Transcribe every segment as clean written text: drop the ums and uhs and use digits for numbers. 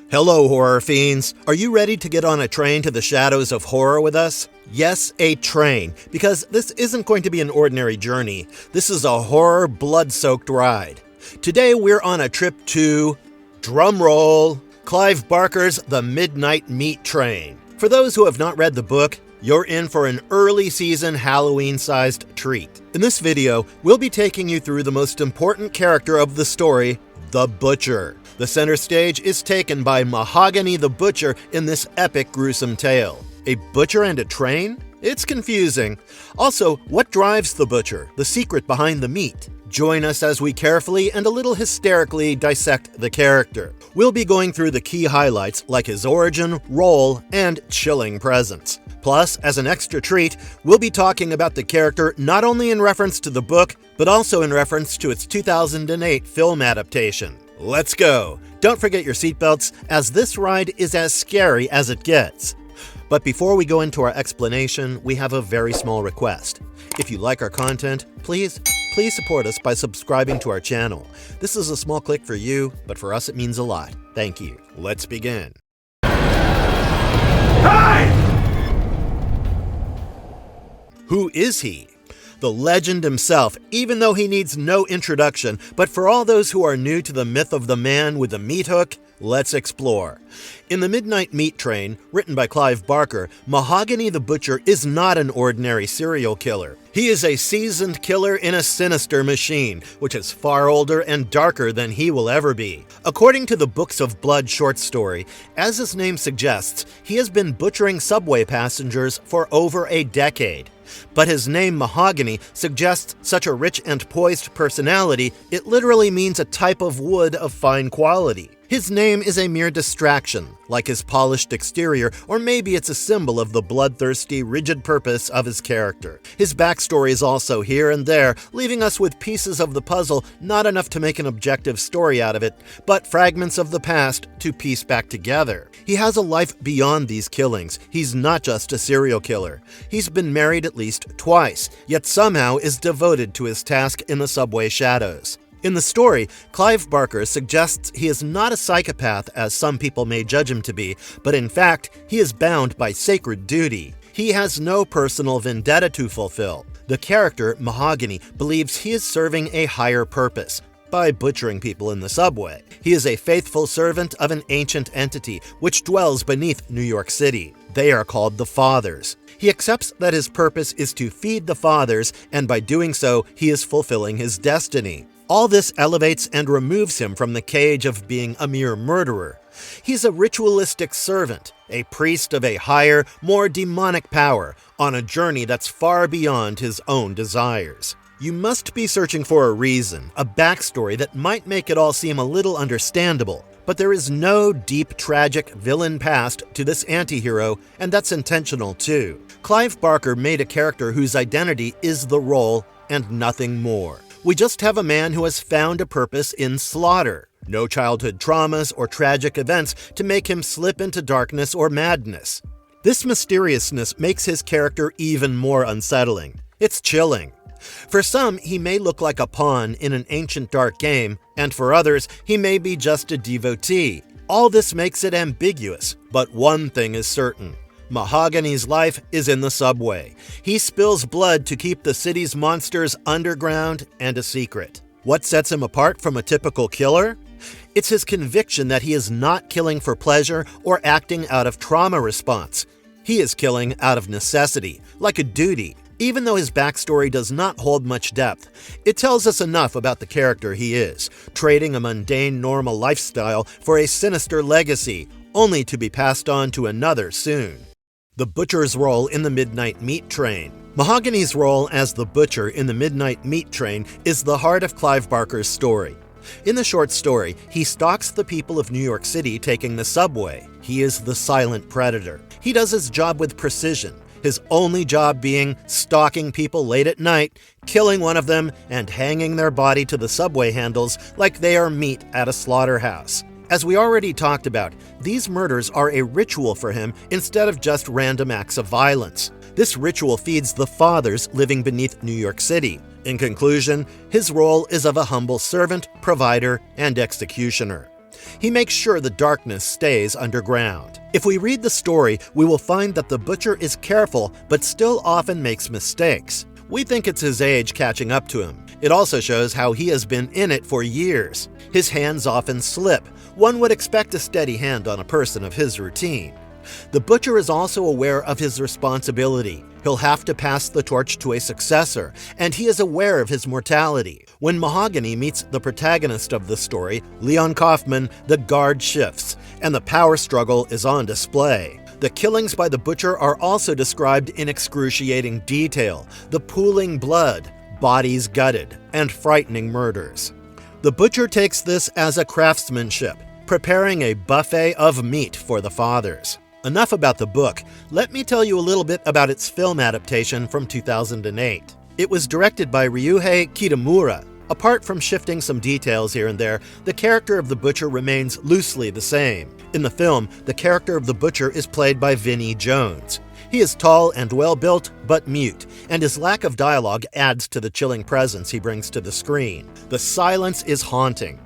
Hello, horror fiends. Are you ready to get on a train to the shadows of horror with us? Yes, a train, because this isn't going to be an ordinary journey. This is a horror blood-soaked ride. Today we're on a trip to, drumroll, Clive Barker's The Midnight Meat Train. For those who have not read the book, you're in for an early season Halloween-sized treat. In this video, we'll be taking you through the most important character of the story, the Butcher. The center stage is taken by Mahogany the Butcher in this epic gruesome tale. A butcher and a train? It's confusing. Also, what drives the butcher? The secret behind the meat? Join us as we carefully and a little hysterically dissect the character. We'll be going through the key highlights like his origin, role, and chilling presence. Plus, as an extra treat, we'll be talking about the character not only in reference to the book, but also in reference to its 2008 film adaptation. Let's go! Don't forget your seatbelts, as this ride is as scary as it gets. But before we go into our explanation, we have a very small request. If you like our content, please support us by subscribing to our channel. This is a small click for you, but for us it means a lot. Thank you. Let's begin. Hey! Who is he? The legend himself, even though he needs no introduction, but for all those who are new to the myth of the man with the meat hook, let's explore. In The Midnight Meat Train, written by Clive Barker, Mahogany the Butcher is not an ordinary serial killer. He is a seasoned killer in a sinister machine, which is far older and darker than he will ever be. According to the Books of Blood short story, as his name suggests, he has been butchering subway passengers for over a decade. But his name Mahogany suggests such a rich and poised personality, it literally means a type of wood of fine quality. His name is a mere distraction, like his polished exterior, or maybe it's a symbol of the bloodthirsty, rigid purpose of his character. His backstory is also here and there, leaving us with pieces of the puzzle, not enough to make an objective story out of it, but fragments of the past to piece back together. He has a life beyond these killings. He's not just a serial killer. He's been married at least twice, yet somehow is devoted to his task in the subway shadows. In the story, Clive Barker suggests he is not a psychopath as some people may judge him to be, but in fact, he is bound by sacred duty. He has no personal vendetta to fulfill. The character, Mahogany, believes he is serving a higher purpose by butchering people in the subway. He is a faithful servant of an ancient entity which dwells beneath New York City. They are called the Fathers. He accepts that his purpose is to feed the Fathers, and by doing so, he is fulfilling his destiny. All this elevates and removes him from the cage of being a mere murderer. He's a ritualistic servant, a priest of a higher, more demonic power, on a journey that's far beyond his own desires. You must be searching for a reason, a backstory that might make it all seem a little understandable. But there is no deep, tragic villain past to this anti-hero, and that's intentional too. Clive Barker made a character whose identity is the role and nothing more. We just have a man who has found a purpose in slaughter. No childhood traumas or tragic events to make him slip into darkness or madness. This mysteriousness makes his character even more unsettling. It's chilling. For some, he may look like a pawn in an ancient dark game, and for others, he may be just a devotee. All this makes it ambiguous, but one thing is certain. Mahogany's life is in the subway. He spills blood to keep the city's monsters underground and a secret. What sets him apart from a typical killer? It's his conviction that he is not killing for pleasure or acting out of trauma response. He is killing out of necessity, like a duty. Even though his backstory does not hold much depth, it tells us enough about the character he is, trading a mundane, normal lifestyle for a sinister legacy, only to be passed on to another soon. The Butcher's role in The Midnight Meat Train. Mahogany's role as the Butcher in The Midnight Meat Train is the heart of Clive Barker's story. In the short story, he stalks the people of New York City taking the subway. He is the silent predator. He does his job with precision, his only job being stalking people late at night, killing one of them, and hanging their body to the subway handles like they are meat at a slaughterhouse. As we already talked about, these murders are a ritual for him instead of just random acts of violence. This ritual feeds the Fathers living beneath New York City. In conclusion, his role is of a humble servant, provider, and executioner. He makes sure the darkness stays underground. If we read the story, we will find that the butcher is careful but still often makes mistakes. We think it's his age catching up to him. It also shows how he has been in it for years. His hands often slip. One would expect a steady hand on a person of his routine. The butcher is also aware of his responsibility. He'll have to pass the torch to a successor, and he is aware of his mortality. When Mahogany meets the protagonist of the story, Leon Kaufman, the guard shifts, and the power struggle is on display. The killings by the butcher are also described in excruciating detail: the pooling blood, bodies gutted, and frightening murders. The butcher takes this as a craftsmanship, preparing a buffet of meat for the fathers. Enough about the book. Let me tell you a little bit about its film adaptation from 2008. It was directed by Ryuhei Kitamura. Apart from shifting some details here and there, the character of the butcher remains loosely the same. In the film, the character of the butcher is played by Vinnie Jones. He is tall and well-built, but mute, and his lack of dialogue adds to the chilling presence he brings to the screen. The silence is haunting.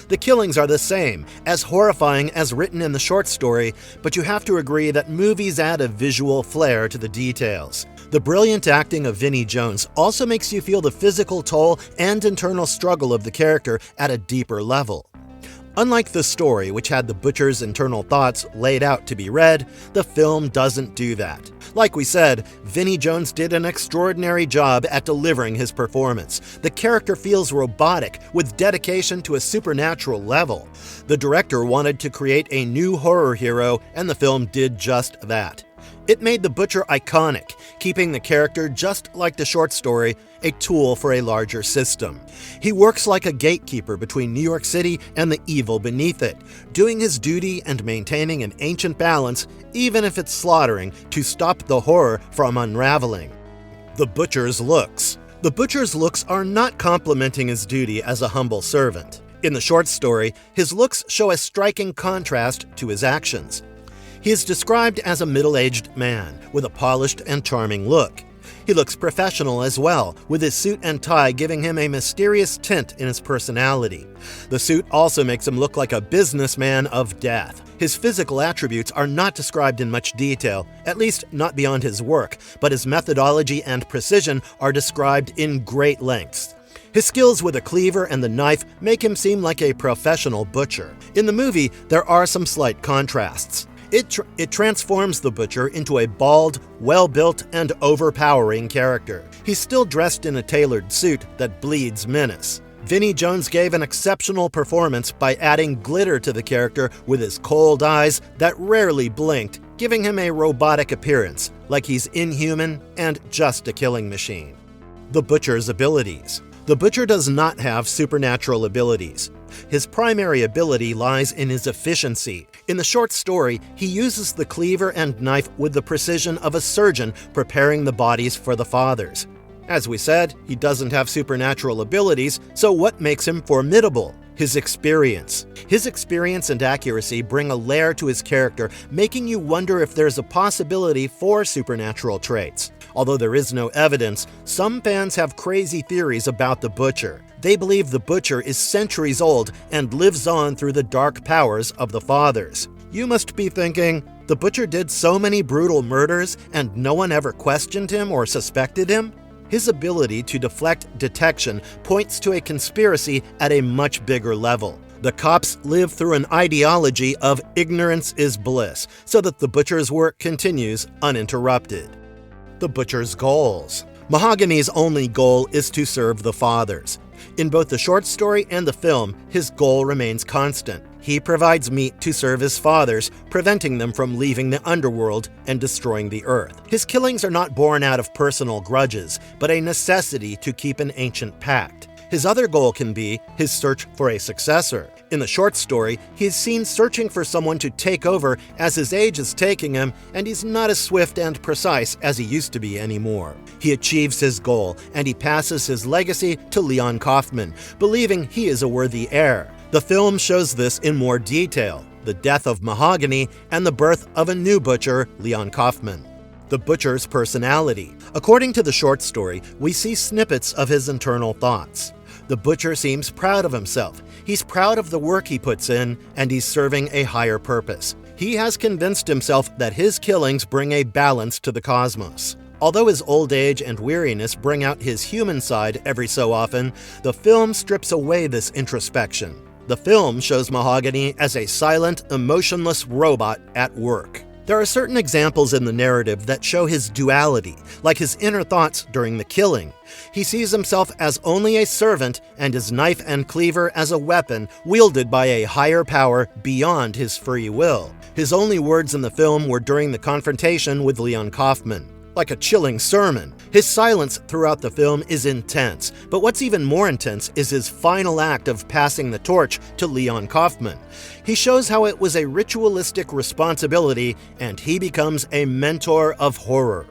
The killings are the same, as horrifying as written in the short story, but you have to agree that movies add a visual flair to the details. The brilliant acting of Vinnie Jones also makes you feel the physical toll and internal struggle of the character at a deeper level. Unlike the story, which had the butcher's internal thoughts laid out to be read, the film doesn't do that. Like we said, Vinnie Jones did an extraordinary job at delivering his performance. The character feels robotic, with dedication to a supernatural level. The director wanted to create a new horror hero, and the film did just that. It made the butcher iconic, keeping the character just like the short story, a tool for a larger system. He works like a gatekeeper between New York City and the evil beneath it, doing his duty and maintaining an ancient balance, even if it's slaughtering, to stop the horror from unraveling. The butcher's looks. The butcher's looks are not complimenting his duty as a humble servant. In the short story, his looks show a striking contrast to his actions. He is described as a middle-aged man with a polished and charming look. He looks professional as well, with his suit and tie giving him a mysterious tint in his personality. The suit also makes him look like a businessman of death. His physical attributes are not described in much detail, at least not beyond his work, but his methodology and precision are described in great lengths. His skills with a cleaver and the knife make him seem like a professional butcher. In the movie, there are some slight contrasts. It transforms the butcher into a bald, well-built, and overpowering character. He's still dressed in a tailored suit that bleeds menace. Vinnie Jones gave an exceptional performance by adding glitter to the character with his cold eyes that rarely blinked, giving him a robotic appearance, like he's inhuman and just a killing machine. The butcher's abilities. The butcher does not have supernatural abilities. His primary ability lies in his efficiency. In the short story, he uses the cleaver and knife with the precision of a surgeon preparing the bodies for the fathers. As we said, he doesn't have supernatural abilities, so what makes him formidable? His experience. His experience and accuracy bring a layer to his character, making you wonder if there's a possibility for supernatural traits. Although there is no evidence, some fans have crazy theories about the butcher. They believe the butcher is centuries old and lives on through the dark powers of the fathers. You must be thinking, the butcher did so many brutal murders and no one ever questioned him or suspected him? His ability to deflect detection points to a conspiracy at a much bigger level. The cops live through an ideology of ignorance is bliss, so that the butcher's work continues uninterrupted. The butcher's goals. Mahogany's only goal is to serve the fathers. In both the short story and the film, his goal remains constant. He provides meat to serve his fathers, preventing them from leaving the underworld and destroying the earth. His killings are not born out of personal grudges, but a necessity to keep an ancient pact. His other goal can be his search for a successor. In the short story, he's seen searching for someone to take over as his age is taking him, and he's not as swift and precise as he used to be anymore. He achieves his goal, and he passes his legacy to Leon Kaufman, believing he is a worthy heir. The film shows this in more detail: the death of Mahogany and the birth of a new butcher, Leon Kaufman. The Butcher's personality. According to the short story, we see snippets of his internal thoughts. The Butcher seems proud of himself. He's proud of the work he puts in, and he's serving a higher purpose. He has convinced himself that his killings bring a balance to the cosmos. Although his old age and weariness bring out his human side every so often, the film strips away this introspection. The film shows Mahogany as a silent, emotionless robot at work. There are certain examples in the narrative that show his duality, like his inner thoughts during the killing. He sees himself as only a servant and his knife and cleaver as a weapon wielded by a higher power beyond his free will. His only words in the film were during the confrontation with Leon Kaufman. Like a chilling sermon. His silence throughout the film is intense, but what's even more intense is his final act of passing the torch to Leon Kaufman. He shows how it was a ritualistic responsibility, and he becomes a mentor of horror.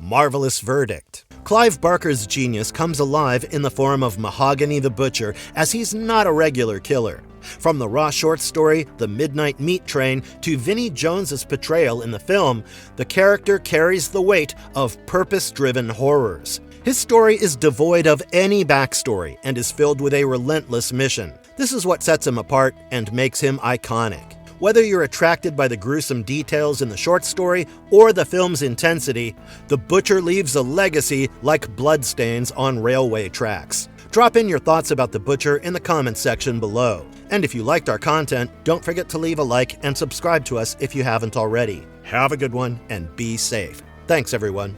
Marvelous verdict. Clive Barker's genius comes alive in the form of Mahogany the Butcher, as he's not a regular killer. From the raw short story, The Midnight Meat Train, to Vinnie Jones's portrayal in the film, the character carries the weight of purpose-driven horrors. His story is devoid of any backstory and is filled with a relentless mission. This is what sets him apart and makes him iconic. Whether you're attracted by the gruesome details in the short story or the film's intensity, The Butcher leaves a legacy like bloodstains on railway tracks. Drop in your thoughts about The Butcher in the comments section below. And if you liked our content, don't forget to leave a like and subscribe to us if you haven't already. Have a good one and be safe. Thanks, everyone.